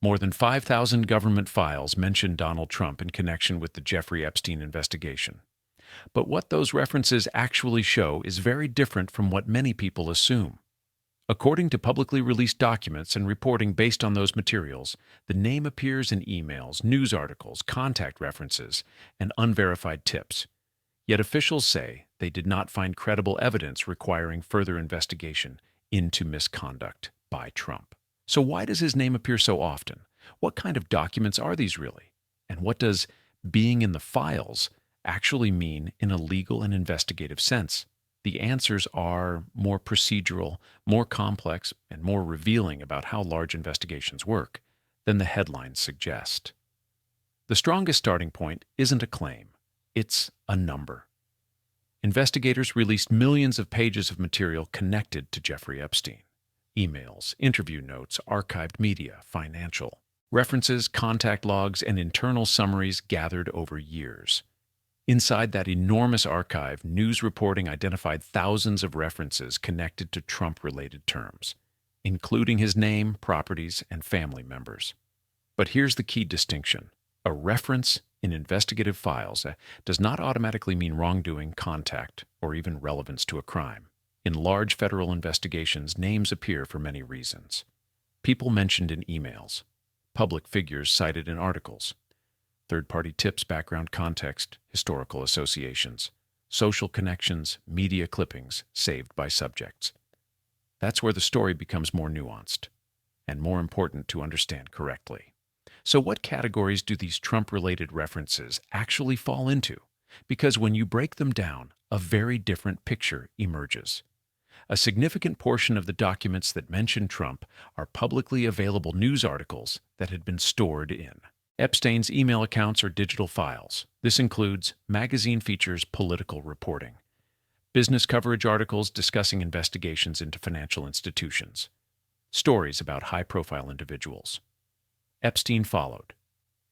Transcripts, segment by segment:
More than 5,000 government files mention Donald Trump in connection with the Jeffrey Epstein investigation. But what those references actually show is very different from what many people assume. According to publicly released documents and reporting based on those materials, the name appears in emails, news articles, contact references, and unverified tips. Yet officials say they did not find credible evidence requiring further investigation into misconduct by Trump. So why does his name appear so often? What kind of documents are these really? And what does being in the files actually mean in a legal and investigative sense? The answers are more procedural, more complex, and more revealing about how large investigations work than the headlines suggest. The strongest starting point isn't a claim, it's a number. Investigators released millions of pages of material connected to Jeffrey Epstein. Emails, interview notes, archived media, financial references, contact logs, and internal summaries gathered over years. Inside that enormous archive, news reporting identified thousands of references connected to Trump-related terms, including his name, properties, and family members. But here's the key distinction. A reference in investigative files does not automatically mean wrongdoing, contact, or even relevance to a crime. In large federal investigations, names appear for many reasons. People mentioned in emails, public figures cited in articles, third-party tips, background context, historical associations, social connections, media clippings saved by subjects. That's where the story becomes more nuanced and more important to understand correctly. So what categories do these Trump-related references actually fall into? Because when you break them down, a very different picture emerges. A significant portion of the documents that mention Trump are publicly available news articles that had been stored in Epstein's email accounts or digital files. This includes magazine features, political reporting, business coverage articles discussing investigations into financial institutions, stories about high-profile individuals. Epstein followed.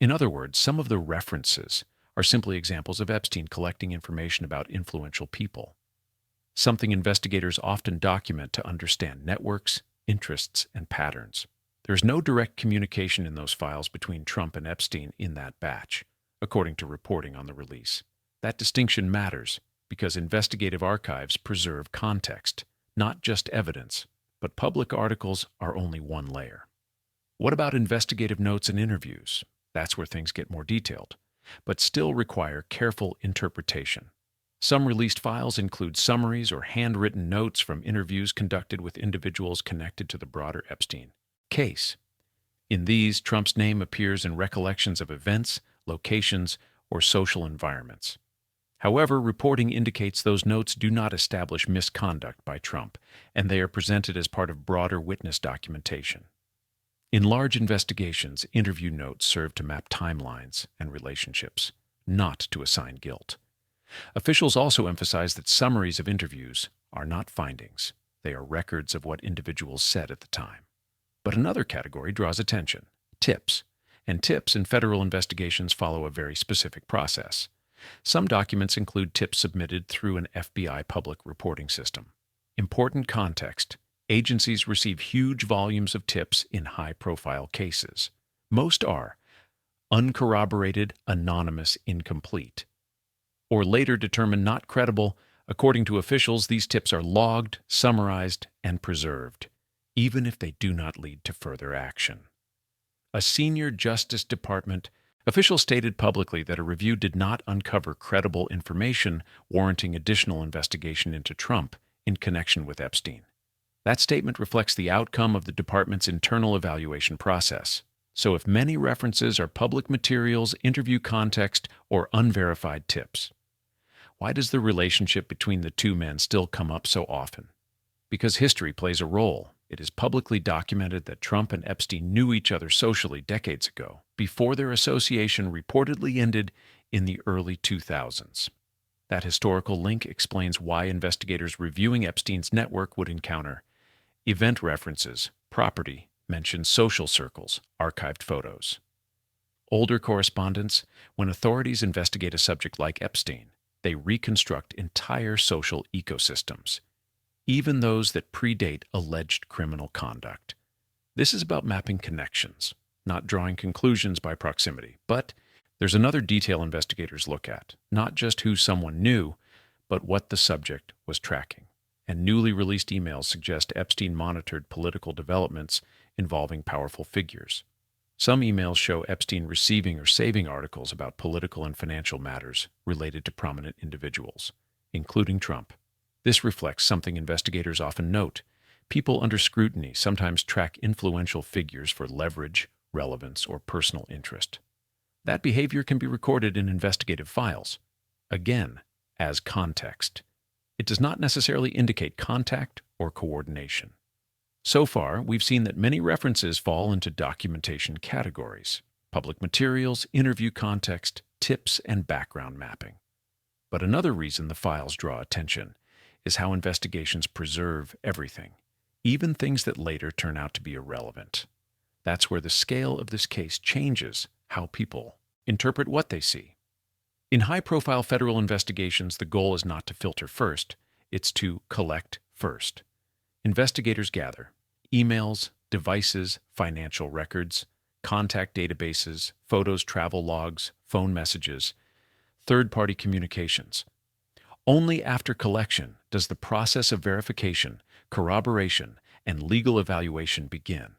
In other words, some of the references are simply examples of Epstein collecting information about influential people, something investigators often document to understand networks, interests, and patterns. There's no direct communication in those files between Trump and Epstein in that batch, according to reporting on the release. That distinction matters because investigative archives preserve context, not just evidence, but public articles are only one layer. What about investigative notes and interviews? That's where things get more detailed, but still require careful interpretation. Some released files include summaries or handwritten notes from interviews conducted with individuals connected to the broader Epstein case. In these, Trump's name appears in recollections of events, locations, or social environments. However, reporting indicates those notes do not establish misconduct by Trump, and they are presented as part of broader witness documentation. In large investigations, interview notes serve to map timelines and relationships, not to assign guilt. Officials also emphasize that summaries of interviews are not findings. They are records of what individuals said at the time. But another category draws attention: tips. And tips in federal investigations follow a very specific process. Some documents include tips submitted through an FBI public reporting system. Important context: agencies receive huge volumes of tips in high-profile cases. Most are uncorroborated, anonymous, incomplete, or later determined not credible. According to officials, these tips are logged, summarized, and preserved, even if they do not lead to further action. A senior Justice Department official stated publicly that a review did not uncover credible information warranting additional investigation into Trump in connection with Epstein. That statement reflects the outcome of the department's internal evaluation process. So if many references are public materials, interview context, or unverified tips, why does the relationship between the two men still come up so often? Because history plays a role. It is publicly documented that Trump and Epstein knew each other socially decades ago, before their association reportedly ended in the early 2000s. That historical link explains why investigators reviewing Epstein's network would encounter event references, property, mentions social circles, archived photos. Older correspondence: when authorities investigate a subject like Epstein, they reconstruct entire social ecosystems, even those that predate alleged criminal conduct. This is about mapping connections, not drawing conclusions by proximity. But there's another detail investigators look at, not just who someone knew, but what the subject was tracking. And newly released emails suggest Epstein monitored political developments involving powerful figures. Some emails show Epstein receiving or saving articles about political and financial matters related to prominent individuals, including Trump. This reflects something investigators often note. People under scrutiny sometimes track influential figures for leverage, relevance, or personal interest. That behavior can be recorded in investigative files, again, as context. It does not necessarily indicate contact or coordination. So far, we've seen that many references fall into documentation categories: public materials, interview context, tips, and background mapping. But another reason the files draw attention is how investigations preserve everything, even things that later turn out to be irrelevant. That's where the scale of this case changes how people interpret what they see. In high-profile federal investigations, the goal is not to filter first, it's to collect first. Investigators gather emails, devices, financial records, contact databases, photos, travel logs, phone messages, third-party communications. Only after collection does the process of verification, corroboration, and legal evaluation begin.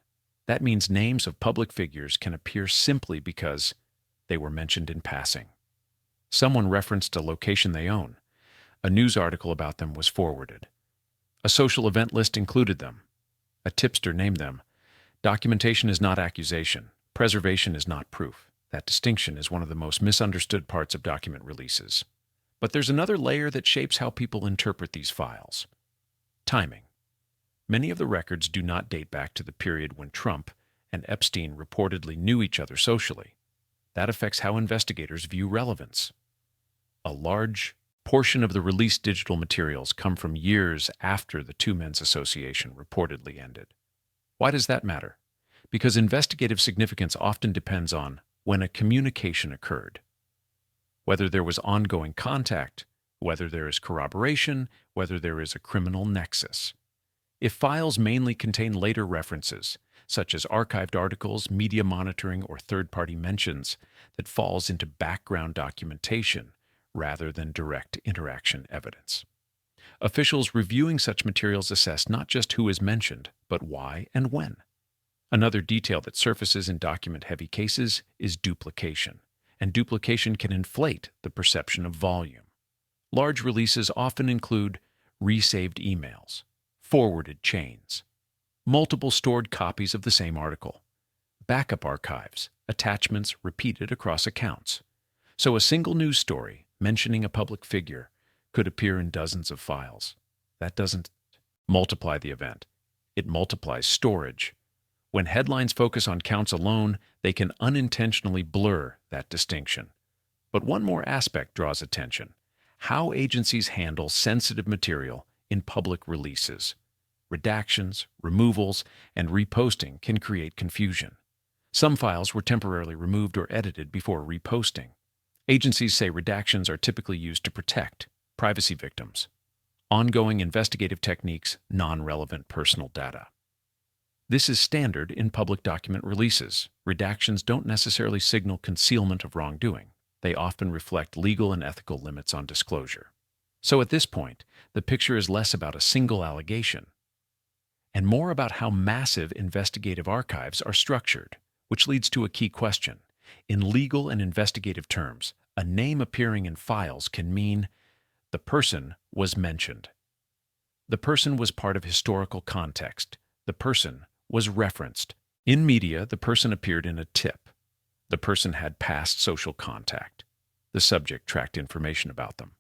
That means names of public figures can appear simply because they were mentioned in passing. Someone referenced a location they own. A news article about them was forwarded. A social event list included them. A tipster named them. Documentation is not accusation. Preservation is not proof. That distinction is one of the most misunderstood parts of document releases. But there's another layer that shapes how people interpret these files: timing. Many of the records do not date back to the period when Trump and Epstein reportedly knew each other socially. That affects how investigators view relevance. A large portion of the released digital materials come from years after the two men's association reportedly ended. Why does that matter? Because investigative significance often depends on when a communication occurred. Whether there was ongoing contact, whether there is corroboration, whether there is a criminal nexus. If files mainly contain later references, such as archived articles, media monitoring, or third-party mentions, that falls into background documentation rather than direct interaction evidence. Officials reviewing such materials assess not just who is mentioned, but why and when. Another detail that surfaces in document-heavy cases is duplication, and duplication can inflate the perception of volume. Large releases often include resaved emails, forwarded chains, multiple stored copies of the same article, backup archives, attachments repeated across accounts. So a single news story mentioning a public figure could appear in dozens of files. That doesn't multiply the event. It multiplies storage. When headlines focus on counts alone, they can unintentionally blur that distinction. But one more aspect draws attention: how agencies handle sensitive material in public releases. Redactions, removals, and reposting can create confusion. Some files were temporarily removed or edited before reposting. Agencies say redactions are typically used to protect privacy victims. Ongoing investigative techniques, non-relevant personal data. This is standard in public document releases. Redactions don't necessarily signal concealment of wrongdoing. They often reflect legal and ethical limits on disclosure. So at this point, the picture is less about a single allegation and more about how massive investigative archives are structured, which leads to a key question. In legal and investigative terms, a name appearing in files can mean the person was mentioned. The person was part of historical context. The person was referenced. In media, the person appeared in a tip. The person had past social contact. The subject tracked information about them.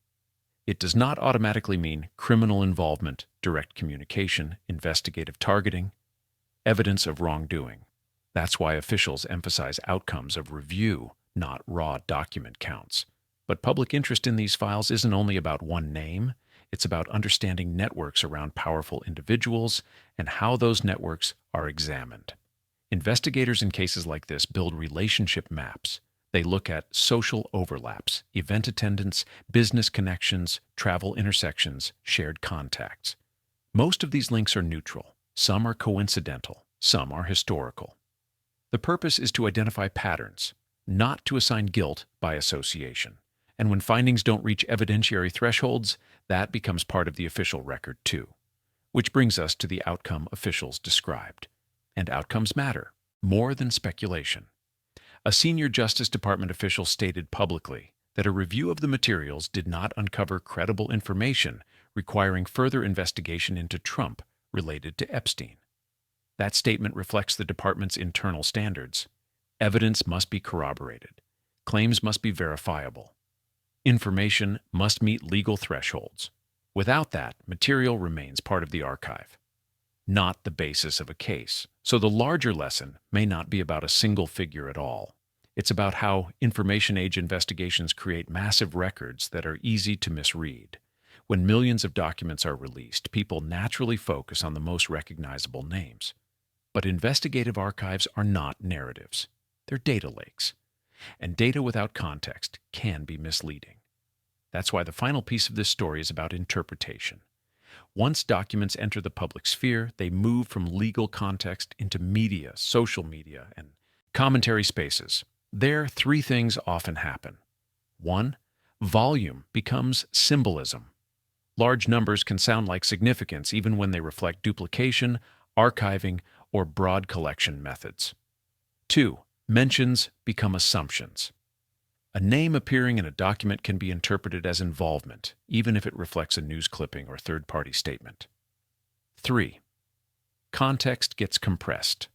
It does not automatically mean criminal involvement, direct communication, investigative targeting, evidence of wrongdoing. That's why officials emphasize outcomes of review, not raw document counts. But public interest in these files isn't only about one name, it's about understanding networks around powerful individuals and how those networks are examined. Investigators in cases like this build relationship maps. They look at social overlaps, event attendance, business connections, travel intersections, shared contacts. Most of these links are neutral. Some are coincidental. Some are historical. The purpose is to identify patterns, not to assign guilt by association. And when findings don't reach evidentiary thresholds, that becomes part of the official record too. Which brings us to the outcome officials described. And outcomes matter, more than speculation. A senior Justice Department official stated publicly that a review of the materials did not uncover credible information requiring further investigation into Trump related to Epstein. That statement reflects the department's internal standards. Evidence must be corroborated. Claims must be verifiable. Information must meet legal thresholds. Without that, material remains part of the archive, not the basis of a case. So the larger lesson may not be about a single figure at all. It's about how information age investigations create massive records that are easy to misread. When millions of documents are released, people naturally focus on the most recognizable names. But investigative archives are not narratives. They're data lakes. And data without context can be misleading. That's why the final piece of this story is about interpretation. Once documents enter the public sphere, they move from legal context into media, social media, and commentary spaces. There, three things often happen. 1. Volume becomes symbolism. Large numbers can sound like significance even when they reflect duplication, archiving, or broad collection methods. 2. Mentions become assumptions. A name appearing in a document can be interpreted as involvement, even if it reflects a news clipping or third-party statement. 3. Context gets compressed.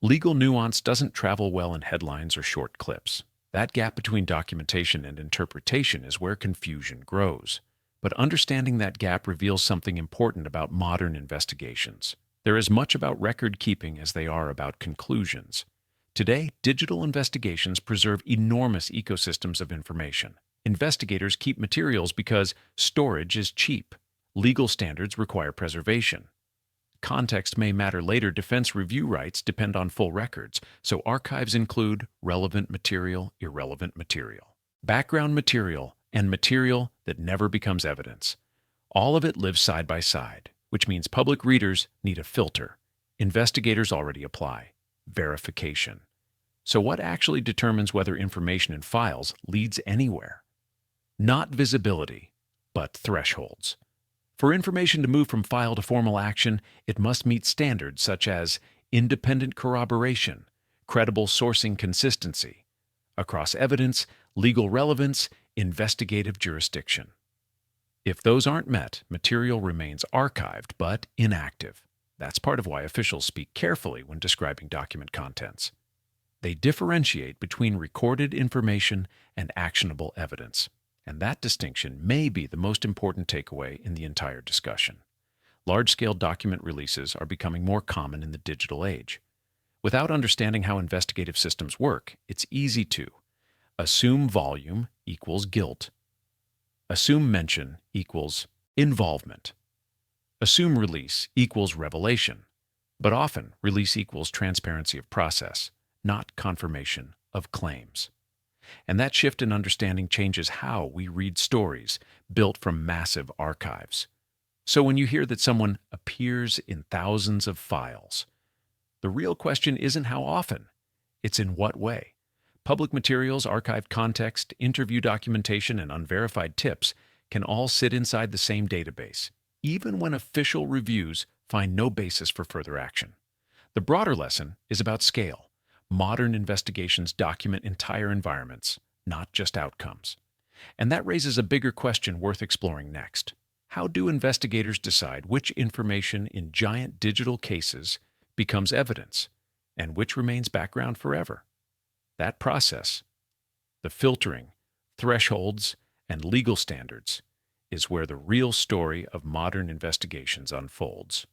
Legal nuance doesn't travel well in headlines or short clips. That gap between documentation and interpretation is where confusion grows. But understanding that gap reveals something important about modern investigations. They're as much about record-keeping as they are about conclusions. Today, digital investigations preserve enormous ecosystems of information. Investigators keep materials because storage is cheap. Legal standards require preservation. Context may matter later. Defense review rights depend on full records, so archives include relevant material, irrelevant material, background material, and material that never becomes evidence. All of it lives side by side, which means public readers need a filter. Investigators already apply verification. So what actually determines whether information in files leads anywhere? Not visibility, but thresholds. For information to move from file to formal action, it must meet standards such as independent corroboration, credible sourcing consistency, across evidence, legal relevance, investigative jurisdiction. If those aren't met, material remains archived but inactive. That's part of why officials speak carefully when describing document contents. They differentiate between recorded information and actionable evidence. And that distinction may be the most important takeaway in the entire discussion. Large-scale document releases are becoming more common in the digital age. Without understanding how investigative systems work, it's easy to assume volume equals guilt, assume mention equals involvement, assume release equals revelation. But often, release equals transparency of process, not confirmation of claims. And that shift in understanding changes how we read stories built from massive archives. So when you hear that someone appears in thousands of files, the real question isn't how often, it's in what way. Public materials, archived context, interview documentation, and unverified tips can all sit inside the same database, even when official reviews find no basis for further action. The broader lesson is about scale. Modern investigations document entire environments, not just outcomes. And that raises a bigger question worth exploring next. How do investigators decide which information in giant digital cases becomes evidence and which remains background forever? That process, the filtering, thresholds, and legal standards, is where the real story of modern investigations unfolds.